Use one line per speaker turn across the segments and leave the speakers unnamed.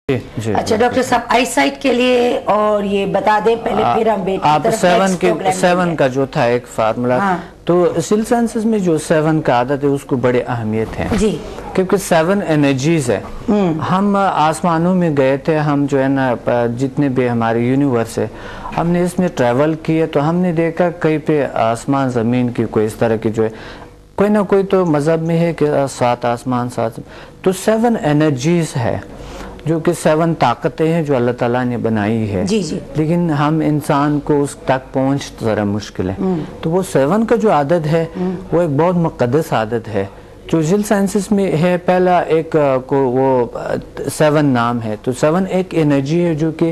जी,
अच्छा डॉक्टर साहब, आई साइट के लिए और ये बता दें पहले, फिर हम बेटी
आप सेवन का जो था एक फार्मूला,
हाँ।
तो सिल साइंसेस में जो 7 का आदत है उसको बड़े अहमियत है
जी,
क्योंकि 7 एनर्जीज है। हम आसमानों में गए थे, हम जो है ना जितने भी हमारे यूनिवर्स है हमने इसमें ट्रैवल किए, तो हमने देखा कहीं पे आसमान ज़मीन की कोई इस तरह की जो है, कोई ना कोई तो मज़हब में है कि 7 आसमान 7, तो 7 एनर्जीज है जो कि 7 ताकतें हैं जो अल्लाह ताला ने बनाई है।
जी जी।
लेकिन हम इंसान को उस तक पहुंच ज़रा मुश्किल है। तो वो 7 का जो आदत है वो एक बहुत मुक़द्दस आदत है जो जिल साइंसेस में है। पहला एक को वो 7 नाम है, तो 7 एक एनर्जी है जो कि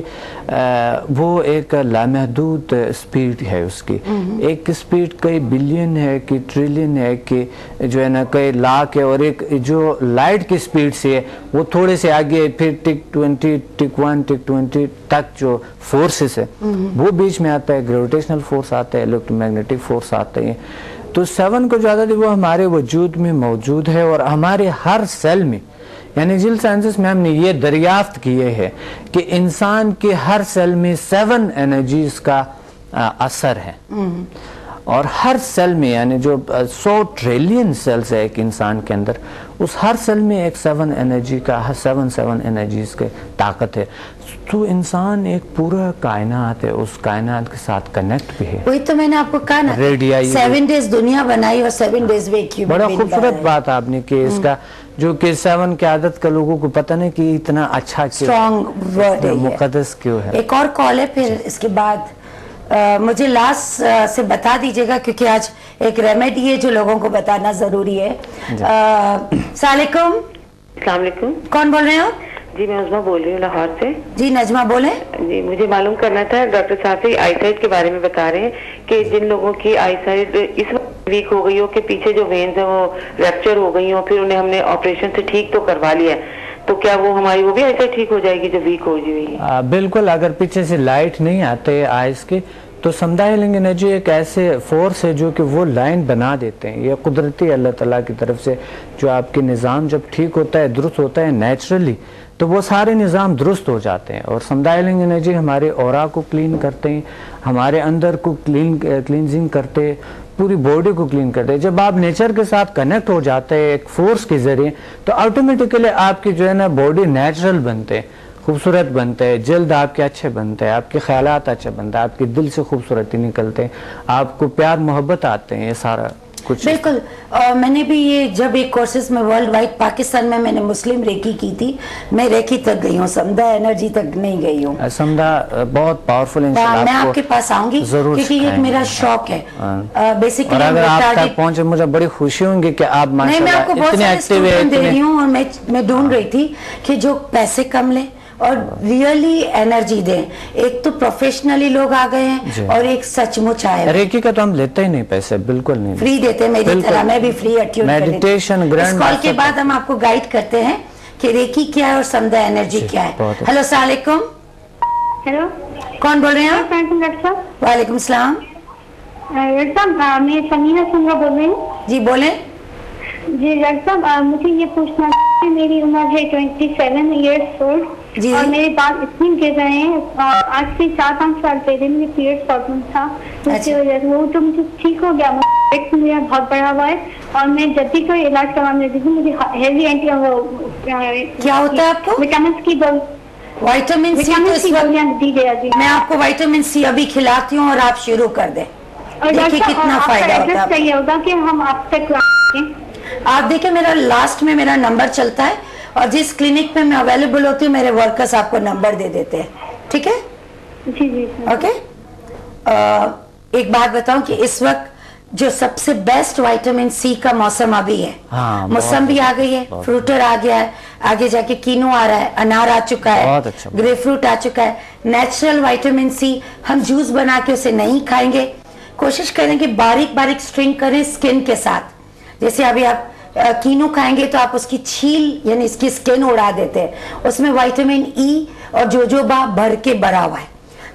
वो एक लामहदूद स्पीड है उसकी। एक स्पीड कई बिलियन है कि ट्रिलियन है कि जो है ना कई लाख है, और एक जो लाइट की स्पीड से है वो थोड़े से आगे, फिर टिक 20 टिक 1 टिक 20 तक जो फोर्सेस है वो बीच में आता है, ग्रेविटेशनल फोर्स आता है, इलेक्ट्रोमैग्नेटिक फोर्स आते हैं। तो 7 को ज़्यादा वो हमारे वजूद में मौजूद है और हमारे हर सेल में, यानी जिल साइंसेस में हमने ये दरियाफ्त किए हैं कि इंसान के हर सेल में 7 एनर्जीज का असर है। और हर सेल में, यानी जो 100 ट्रिलियन सेल्स है एक इंसान के अंदर, उस हर सेल में एक 7 एनर्जी का 7 एनर्जीज के ताकत है। तो इंसान एक पूरा कायनात है, उस कायनात के साथ कनेक्ट भी है।
वही तो मैंने आपको कहा ना, 7 डेज दुनिया बनाई और 7 डेज वे
बड़ा खूबसूरत बात आपने की इसका, जो कि 7 की आदत का लोगों को पता नहीं कि इतना अच्छा
स्ट्रॉन्ग वर्ड है,
मुकद्दस क्यों है।
एक और कॉल है, फिर इसके बाद मुझे लास्ट से बता दीजिएगा क्योंकि आज एक रेमेडी है जो लोगों को बताना जरूरी है। सलाम
अलैकुम।
कौन बोल रहे हो?
जी मैं नजमा बोल रही हूँ लाहौर से।
जी नजमा बोले।
जी मुझे मालूम करना था, डॉक्टर साहब से आईसाइट के बारे में बता रहे हैं कि जिन लोगों की आईसाइट इस वक्त वीक हो गई हो कि पीछे जो वेन्स है वो रैप्चर हो गई हो, फिर उन्हें हमने ऑपरेशन से ठीक तो करवा लिया, तो क्या वो हमारी वो भी ऐसे ठीक हो जाएगी जो वीक हो गई है?
बिल्कुल। अगर पीछे से लाइट नहीं आते आइस के, तो समझा हीलिंग एनर्जी एक ऐसे फोर्स है जो कि वो लाइन बना देते हैं। ये कुदरती अल्लाह ताला की तरफ से जो आपके निज़ाम जब ठीक होता है, दुरुस्त होता है नेचुरली, तो वो सारे निज़ाम दुरुस्त हो जाते हैं। और समझा हीलिंग एनर्जी हमारे ऑरा को क्लीन करते हैं, हमारे अंदर को क्लींजिंग करते हैं, पूरी बॉडी को क्लीन करते हैं। जब आप नेचर के साथ कनेक्ट हो जाते हैं एक फोर्स के जरिए, तो ऑटोमेटिकली आपकी जो है ना बॉडी नेचुरल बनते हैं, खूबसूरत बनते हैं, जल्द आपके अच्छे बनते हैं, आपके ख्यालात अच्छे बनते हैं, आपके दिल से खूबसूरती निकलते हैं, आपको प्यार मोहब्बत आते हैं, ये सारा कुछ।
बिल्कुल। मैंने भी ये जब एक कोर्सेज में वर्ल्ड वाइड पाकिस्तान में मैंने मुस्लिम रेकी की थी, मैं रेकी तक गई हूँ, समझा एनर्जी तक नहीं गई हूँ।
समझा बहुत पावरफुल।
मैं आपके पास आऊंगी क्योंकि ये मेरा शौक है बेसिकली।
अगर आप तक पहुंचे मुझे बड़ी खुशी होंगी कि आप
माशाल्लाह मैं आपको बहुत सारे स्टूडेंट दे रही हूँ, और मैं ढूंढ रही थी कि जो पैसे कम ले और रियली एनर्जी दें। एक तो प्रोफेशनली लोग आ गए हैं और एक सचमुच आए।
रेकी का तो हम लेते ही नहीं पैसे, बिल्कुल नहीं
फ्री देते, मेरी तरह मैं भी free attune
meditation grand.
Call के बाद हम आपको गाइड करते हैं कि रेकी क्या है और समझा एनर्जी क्या है। हेलो सलाम।
हेलो
कौन बोल रहे हैं आप?
डॉक्टर साहब।
वालेकुम सलाम।
डॉक्टर साहब मैं समीना सुंगा बोल रही हूँ।
जी बोले।
जी डॉक्टर साहब मुझे ये पूछना है, मेरी उम्र है 27 ईयर्स ओल्ड और मेरे पास इतनी गिर रहे हैं, और आज से 7-8 साल पहले मुझे पीरियड प्रॉब्लम था, उसकी वजह से वो तो मुझे ठीक हो गया, मेरा बहुत बड़ा हुआ है, और मैं जब भी कोई इलाज करवाने जाती हूँ मुझे हेवी एंटी
क्या होता है आपको?
विटामिन की
विटामिन सी
दी गया जी।
मैं आपको विटामिन सी अभी खिलाती हूँ और आप शुरू कर दें, देखिए कितना फायदा होता है।
सही होगा कि हम आप तक
आप देखिए मेरा लास्ट में मेरा नंबर चलता है, और जिस क्लिनिक पे मैं अवेलेबल होती हूँ मेरे वर्कर्स आपको नंबर दे देते हैं, ठीक है?
जी जी
ओके। एक बात बताऊं कि इस वक्त जो सबसे बेस्ट विटामिन सी का मौसम अभी है। मौसम्बी आ गई है, फ्रूटर आ गया है, आगे जाके कीनू आ रहा है, अनार आ चुका है, ग्रेप फ्रूट आ चुका है। नेचुरल विटामिन सी हम जूस बना के उसे नहीं खाएंगे, कोशिश करें कि बारीक बारीक स्ट्रिंग करें स्किन के साथ। जैसे अभी आप कीनू खाएंगे तो आप उसकी छील यानी इसकी स्किन उड़ा देते हैं, उसमें विटामिन ई और जोजोबा भर के भरा हुआ है।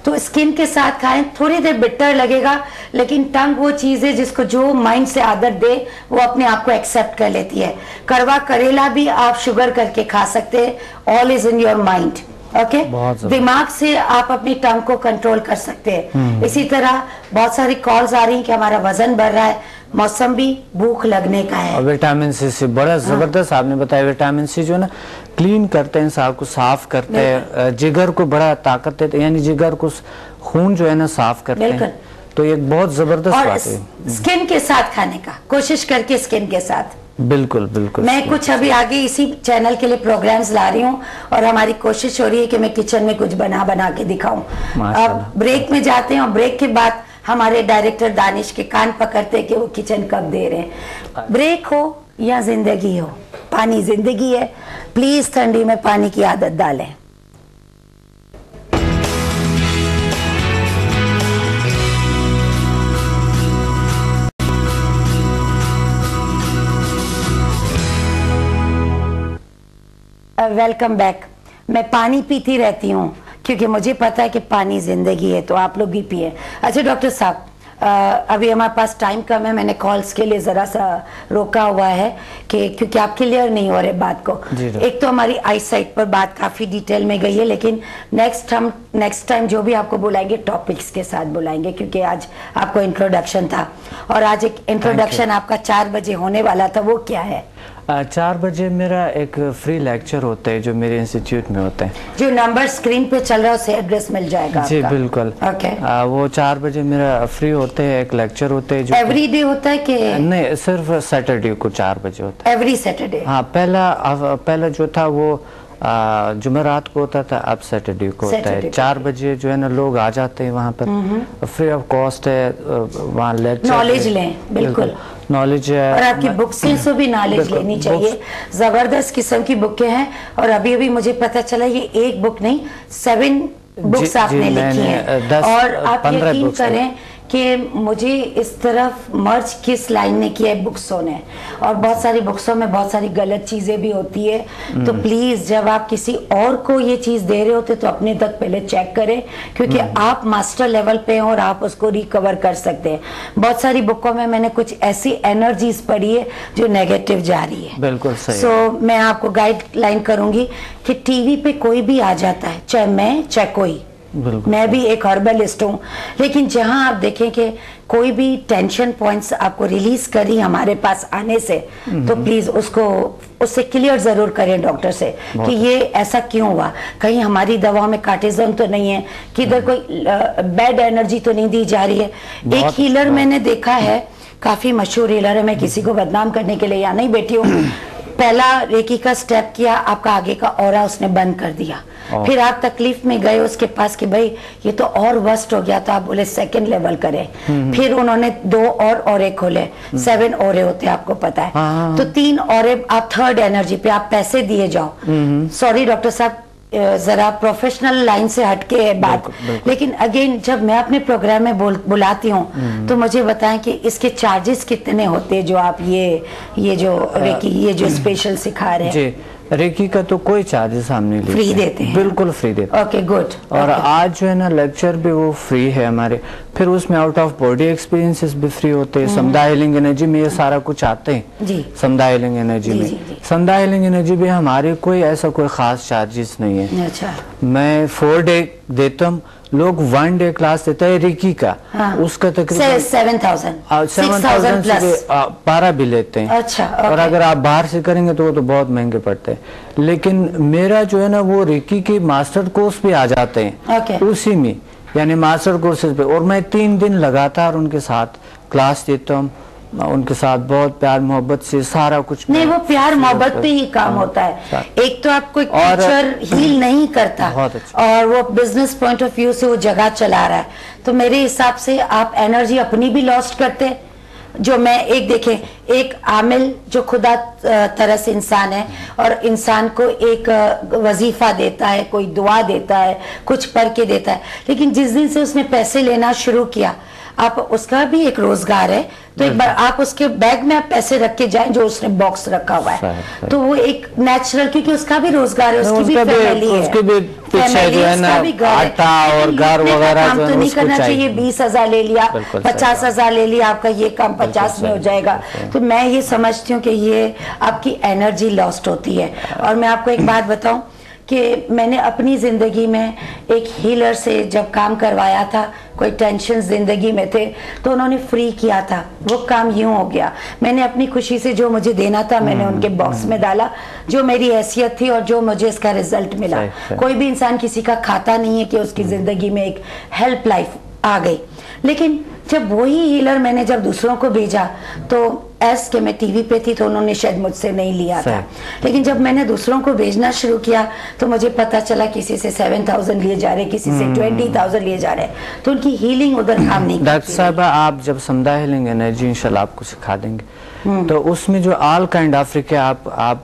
तो स्किन के साथ खाएं, थोड़ी देर बिटर लगेगा, लेकिन टंग वो चीज है जिसको जो माइंड से आदत दे वो अपने आप को एक्सेप्ट कर लेती है। करवा करेला भी आप शुगर करके खा सकते हैं, all is in your mind. Okay, दिमाग से आप अपनी टंग को कंट्रोल कर सकते हैं। इसी तरह बहुत सारी कॉल्स आ रही हैं कि हमारा वजन बढ़ रहा है, मौसम्बी भूख लगने का है।
और विटामिन सी से बड़ा जबरदस्त आपने बताया, विटामिन सी जो है ना क्लीन करते हैं, इंसान को साफ करते हैं, जिगर को बड़ा ताकत देते हैं, यानी जिगर को खून जो है ना साफ करते हैं। तो एक बहुत जबरदस्त बात है।
स्किन के साथ खाने का कोशिश करके, स्किन के साथ
बिल्कुल बिल्कुल।
मैं कुछ अभी आगे इसी चैनल के लिए प्रोग्राम्स ला रही हूँ और हमारी कोशिश हो रही है कि मैं किचन में कुछ बना के दिखाऊं। अब ब्रेक में जाते हैं और ब्रेक के बाद हमारे डायरेक्टर दानिश के कान पकड़ते हैं कि वो किचन कब दे रहे हैं। ब्रेक हो या जिंदगी हो, पानी जिंदगी है, प्लीज ठंडी में पानी की आदत डालें। Welcome back. मैं पानी पीती रहती हूँ क्योंकि मुझे पता है कि पानी जिंदगी है, तो आप लोग भी पिए। अच्छा डॉक्टर साहब, अभी हमारे पास टाइम कम है, मैंने कॉल्स के लिए जरा सा रोका हुआ है कि क्योंकि आप क्लियर नहीं हो रहे बात को। एक तो हमारी आई साइट पर बात काफी डिटेल में गई है, लेकिन नेक्स्ट टाइम जो भी आपको बुलाएंगे टॉपिक्स के साथ बुलाएंगे, क्योंकि आज आपको इंट्रोडक्शन था और आज एक इंट्रोडक्शन आपका 4 बजे होने वाला था। वो क्या है?
4 बजे मेरा एक फ्री लेक्चर होता है जो मेरे इंस्टीट्यूट में होता है।
जो नंबर स्क्रीन पे चल रहा है उससे एड्रेस मिल जाएगा
जी
आपका।
बिल्कुल।
ओके।
वो 4 बजे मेरा फ्री होते है, एक लेक्चर होते है जो
एवरी डे होता है कि
नहीं, सिर्फ सैटरडे को 4 बजे होता है।
Every Saturday?
हाँ, पहला जो था वो जुमेरात को होता था, अब सैटरडे को होता है। 4 बजे जो है ना लोग आ जाते हैं वहाँ पर, फ्री ऑफ कॉस्ट है, वहाँ लेक्चर
नॉलेज लें। बिल्कुल
नॉलेज है।
और आपकी बुक से भी नॉलेज लेनी चाहिए। जबरदस्त किस्म की बुकें हैं और अभी अभी मुझे पता चला ये एक बुक नहीं, 7 बुक्स आपने लिखी हैं। और आप यकीन करें कि मुझे इस तरफ मर्ज किस लाइन ने किया है बुक्सों ने, और बहुत सारी बुक्सों में बहुत सारी गलत चीजें भी होती है। तो प्लीज जब आप किसी और को ये चीज दे रहे होते तो अपने तक पहले चेक करें, क्योंकि आप मास्टर लेवल पे हैं और आप उसको रिकवर कर सकते हैं। बहुत सारी बुकों में मैंने कुछ ऐसी एनर्जीज पढ़ी है जो नेगेटिव जा रही है।
बिल्कुल सही।
सो मैं आपको गाइडलाइन करूंगी कि टीवी पे कोई भी आ जाता है, चाहे मैं चाहे कोई, मैं भी एक हर्बलिस्ट हूँ, लेकिन जहां आप देखें कि कोई भी टेंशन पॉइंट्स आपको रिलीज करी हमारे पास आने से, तो प्लीज उससे क्लियर जरूर करें डॉक्टर से कि ये ऐसा क्यों हुआ, कहीं हमारी दवाओं में कार्टिजन तो नहीं है, किधर कोई बैड एनर्जी तो नहीं दी जा रही है। एक हीलर मैंने देखा है, काफी मशहूर हीलर है, मैं किसी को बदनाम करने के लिए यहाँ नहीं बैठी हूँ। पहला रेकी का स्टेप किया, आपका आगे का ऑरा उसने बंद कर दिया, फिर आप तकलीफ में गए उसके पास कि भाई ये तो और वर्स्ट हो गया, तो आप बोले सेकंड लेवल करें। फिर उन्होंने 2 और औरे खोले, 7 औरे होते आपको पता है। तो 3 औरे आप थर्ड एनर्जी पे आप पैसे दिए जाओ। सॉरी डॉक्टर साहब, जरा प्रोफेशनल लाइन से हटके है बात, लेकिन अगेन जब मैं अपने प्रोग्राम में बुलाती हूँ तो मुझे बताएं कि इसके चार्जेस कितने होते हैं, जो आप ये जो रेकी ये जो स्पेशल सिखा रहे हैं।
रेकी का तो कोई चार्जेस हम नहीं लेते,
फ्री देते हैं।
बिल्कुल फ्री देते हैं।
Okay good.
और आज जो है ना लेक्चर भी वो फ्री है हमारे, फिर उसमें आउट ऑफ बॉडी एक्सपीरियंसेस भी फ्री होते हैं। समुदाय हीलिंग एनर्जी में ये सारा कुछ आते हैं
जी।
समुदाय हीलिंग एनर्जी में, समुदाय हीलिंग एनर्जी में हमारे कोई ऐसा कोई खास चार्जेस नहीं है।
अच्छा।
मैं 4 डे देता हूँ, लोग 1 डे क्लास देता है रेकी का, उसका तकरीबन 7,000 से 12 भी लेते हैं।
अच्छा,
और अगर आप बाहर से करेंगे तो वो तो बहुत महंगे पड़ते हैं। लेकिन मेरा जो है ना वो रेकी के मास्टर कोर्स पे आ जाते हैं उसी में, यानी मास्टर कोर्सेज पे, और मैं 3 दिन लगातार उनके साथ क्लास देता हूँ। उनके साथ बहुत प्यार मोहब्बत से सारा कुछ
नहीं, वो प्यार मोहब्बत पे ही काम होता है। एक तो आपको टीचर हील नहीं करता और वो बिजनेस पॉइंट ऑफ व्यू से वो जगह चला रहा है, तो मेरे हिसाब से आप एनर्जी अपनी भी लॉस्ट करते। जो मैं एक आमिल जो खुदा तरस इंसान है और इंसान को एक वजीफा देता है, कोई दुआ देता है, कुछ पढ़ के देता है, लेकिन जिस दिन से उसने पैसे लेना शुरू किया आप उसका भी एक रोजगार है, तो एक बार आप उसके बैग में आप पैसे रख के जाएं जो उसने बॉक्स रखा हुआ है, तो वो एक नेचुरल, क्योंकि उसका भी रोजगार है, उसकी भी फैमिली है,
उसके भी पीछे जो है ना आटा और घर वगैरह
काम तो नहीं करना चाहिए। 20,000 ले लिया, 50,000 ले लिया, आपका ये काम 50 में हो जाएगा। तो मैं ये समझती हूँ कि ये आपकी एनर्जी लॉस्ट होती है। और मैं आपको एक बात बताऊं कि मैंने अपनी जिंदगी में एक हीलर से जब काम करवाया था, कोई टेंशन जिंदगी में थे तो उन्होंने फ्री किया था, वो काम यूं हो गया। मैंने अपनी खुशी से जो मुझे देना था मैंने उनके बॉक्स में डाला, जो मेरी हैसियत थी और जो मुझे इसका रिजल्ट मिला। कोई भी इंसान किसी का खाता नहीं है कि उसकी जिंदगी में एक हेल्प लाइफ आ गई। लेकिन जब वही हीलर मैंने जब दूसरों को भेजा तो एस के मैं टीवी पे थी तो उन्होंने शायद मुझसे नहीं लिया था, लेकिन जब मैंने दूसरों को भेजना शुरू किया तो मुझे पता चला किसी से 7,000 लिए जा रहे, किसी से 20,000 लिए जा रहे, तो उनकी हीलिंग उधर काम नहीं।
डॉक्टर साहब, आप जब समुदाय हीलिंग एनर्जी इंशाल्लाह आपको सिखा देंगे, तो उसमें जो ऑल काइंड अफ्रीका आप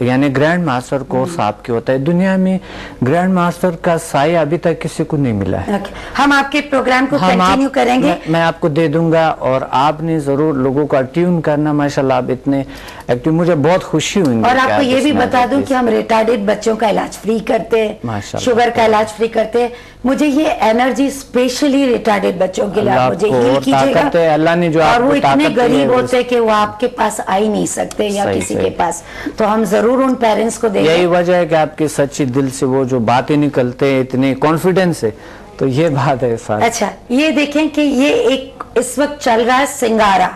यानी ग्रैंड मास्टर कोर्स आपके होता है। दुनिया में ग्रैंड मास्टर का साया अभी तक किसी को नहीं मिला है।
हम आपके प्रोग्राम को कंटिन्यू करेंगे,
मैं आपको दे दूंगा और आपने जरूर लोगों को ट्यून करना। माशाल्लाह आप इतने एक्टिव, मुझे बहुत खुशी हुई।
और आपको ये भी बता दूं कि हम रिटार्डेड बच्चों का इलाज फ्री करते हैं, शुगर का इलाज फ्री करते हैं। मुझे ये एनर्जी स्पेशली रिटार्डेड बच्चों के लिए मुझे हील कीजिएगा।
अल्लाह ने जो
और वो इतने गरीब होते कि वो आपके पास आ ही नहीं सकते या किसी के पास, तो हम जरूर उन पेरेंट्स को देंगे।
यही वजह है कि आपके सच्ची दिल से वो जो बातें निकलते हैं इतने कॉन्फिडेंस से, तो ये बात है साथ।
अच्छा, ये देखें कि ये एक इस वक्त चल रहा है सिंगारा,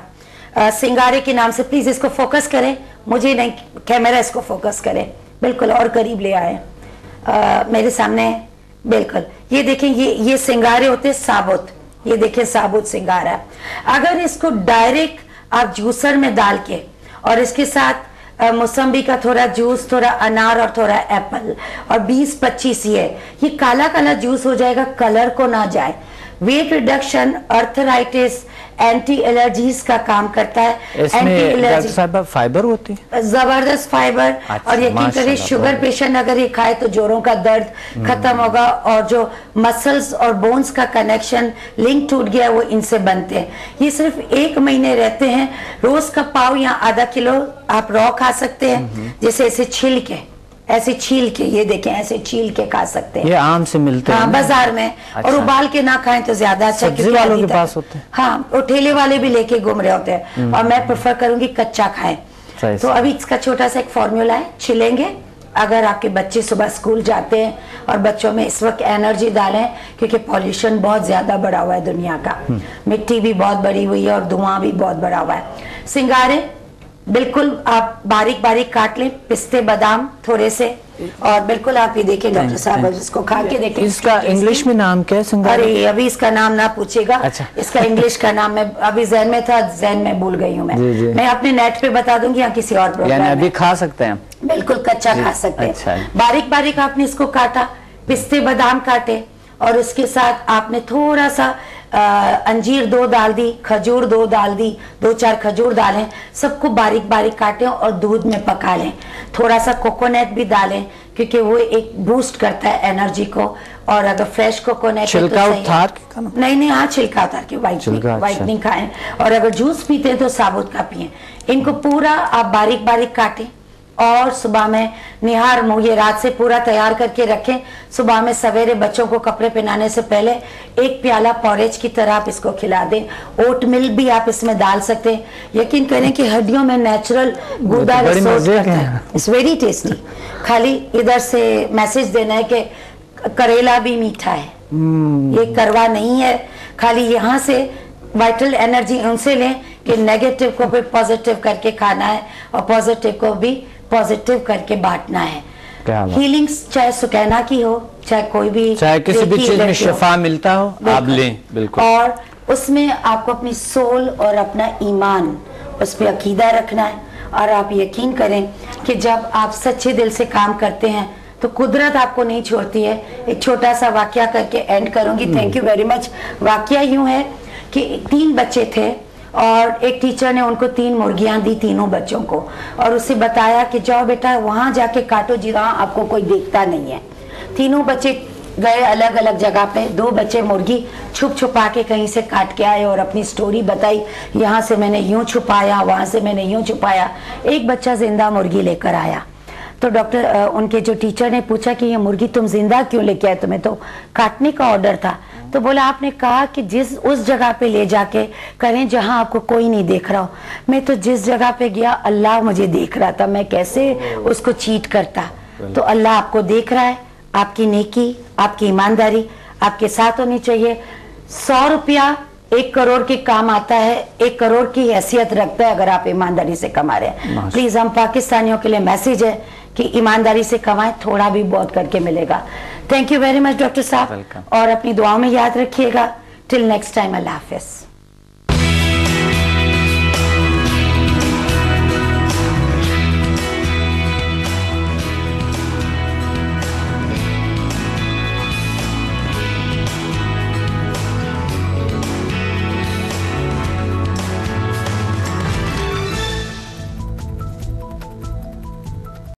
सिंगारे के नाम से। प्लीज इसको फोकस करें, मुझे नहीं, कैमरा इसको फोकस करें, बिल्कुल और करीब ले आए मेरे सामने, बिल्कुल। ये देखें, ये सिंगारे होते साबुत, ये देखें साबुत सिंगारा। अगर इसको डायरेक्ट आप जूसर में डाल के और इसके साथ मौसम्बी का थोड़ा जूस, थोड़ा अनार और थोड़ा एप्पल और 20-25 ये काला काला जूस हो जाएगा, कलर को ना जाए। Weight reduction, arthritis, anti allergies का काम करता है।
इसमें फाइबर होती है,
जबरदस्त फाइबर।
अच्छा,
और यकीन करिए शुगर पेशेंट अगर ये खाए तो जोड़ों का दर्द खत्म होगा, और जो मसल्स और बोन्स का कनेक्शन लिंक टूट गया वो इनसे बनते हैं। ये सिर्फ 1 महीने रहते हैं। रोज का पाव या आधा किलो आप रॉ खा सकते हैं, जैसे ऐसे छिल के, ऐसे छील के, ये देखें ऐसे छील के खा सकते हैं।
ये आम से मिलते हैं
बाजार में। अच्छा। और उबाल के ना खाएं तो ज्यादा अच्छा,
सब्जी वालों के पास होते हैं।
हाँ, वो ठेले वाले भी लेके घूम रहे होते हैं, और मैं प्रेफर करूंगी कच्चा खाएं। तो अभी इसका छोटा सा एक फॉर्मूला है, छिलेंगे। अगर आपके बच्चे सुबह स्कूल जाते हैं और बच्चों में इस वक्त एनर्जी डालें, क्योंकि पॉल्यूशन बहुत ज्यादा बढ़ा हुआ है दुनिया का, मिट्टी भी बहुत बढ़ी हुई है और धुआं भी बहुत बढ़ा हुआ है। सिंगारे बिल्कुल आप बारीक बारीक काट लें, पिस्ते बादाम थोड़े से, और बिल्कुल आप ये देखें डॉक्टर साहब, इसको खा के देखें।
इसका इंग्लिश में नाम क्या है सिंगारे?
अरे अभी इसका नाम ना पूछेगा। अच्छा। इसका इंग्लिश का नाम मैं अभी जहन में था, जहन में भूल गई हूँ मैं अपने नेट पे बता दूंगी या किसी और प्रोग्राम में।
अभी खा सकते हैं?
बिल्कुल कच्चा खा सकते हैं। अच्छा। बारीक बारीक आपने इसको काटा, पिस्ते बादाम काटे, और उसके साथ आपने थोड़ा सा अंजीर 2 डाल दी, खजूर 2 डाल दी, 2-4 खजूर डालें, सबको बारीक बारीक काटें और दूध में पका लें। थोड़ा सा कोकोनट भी डालें, क्योंकि वो एक बूस्ट करता है एनर्जी को। और अगर फ्रेश कोकोनट
छिलका उतार के
नहीं, हाँ छिलका उतार के, व्हाइट नहीं खाएं। और अगर जूस पीते हैं तो साबुत का पिए। इनको पूरा आप बारीक बारीक काटें और सुबह में निहार मुंह, ये रात से पूरा तैयार करके रखें। सुबह में सवेरे बच्चों को कपड़े पहनाने से पहले 1 प्याला पॉरेज की तरह आप इसको खिला दें। ओट मिल्क भी आप इसमें डाल सकते हैं। यकीन करें कि हड्डियों में नेचुरल गुदा रिसोर्स करता है। It's very tasty. खाली इधर से मैसेज देना है कि करेला भी मीठा है, ये करवा नहीं है। खाली यहाँ से वाइटल एनर्जी उनसे लें कि नेगेटिव को भी पॉजिटिव करके खाना है और पॉजिटिव को भी पॉजिटिव करके बांटना है। हीलिंग चाहे सुकैना की हो, चाहे कोई भी,
चाहे किसी भी चीज में शिफा मिलता हो, आप लें। बिल्कुल।
और उसमें आपको अपनी सोल और अपना ईमान, उस पर अकीदा रखना है। और आप यकीन करें कि जब आप सच्चे दिल से काम करते हैं तो कुदरत आपको नहीं छोड़ती है। एक छोटा सा वाकया करके एंड करूंगी। Thank you very much. वाकया यूं है कि 3 बच्चे थे और एक टीचर ने उनको 3 मुर्गियां दी, तीनों बच्चों को, और उसे बताया कि जाओ बेटा वहां जाके काटो जहां आपको कोई देखता नहीं है। तीनों बच्चे गए अलग अलग जगह पे, 2 बच्चे मुर्गी छुप छुपा के कहीं से काट के आए और अपनी स्टोरी बताई, यहाँ से मैंने यूं छुपाया, वहां से मैंने यूं छुपाया। एक बच्चा जिंदा मुर्गी लेकर आया, तो डॉक्टर उनके जो टीचर ने पूछा कि ये मुर्गी तुम जिंदा क्यों लेके आए, तुम्हें तो काटने का ऑर्डर था। तो बोला आपने कहा कि उस जगह पे ले जाके करें जहां आपको कोई नहीं देख रहा हो। मैं तो जिस जगह पे गया अल्लाह मुझे देख रहा था, मैं कैसे उसको चीट करता। तो अल्लाह आपको देख रहा है, आपकी नेकी, आपकी ईमानदारी आपके साथ होनी चाहिए। 100 रुपया 1 करोड़ के काम आता है, 1 करोड़ की हैसियत रखता है अगर आप ईमानदारी से कमा रहे हैं। प्लीज हम पाकिस्तानियों के लिए मैसेज है कि ईमानदारी से कमाएं, थोड़ा भी बहुत करके मिलेगा। Thank you very much doctor साहब, और अपनी दुआओं में याद रखिएगा। टिल नेक्स्ट टाइम, अल्लाह हाफिज।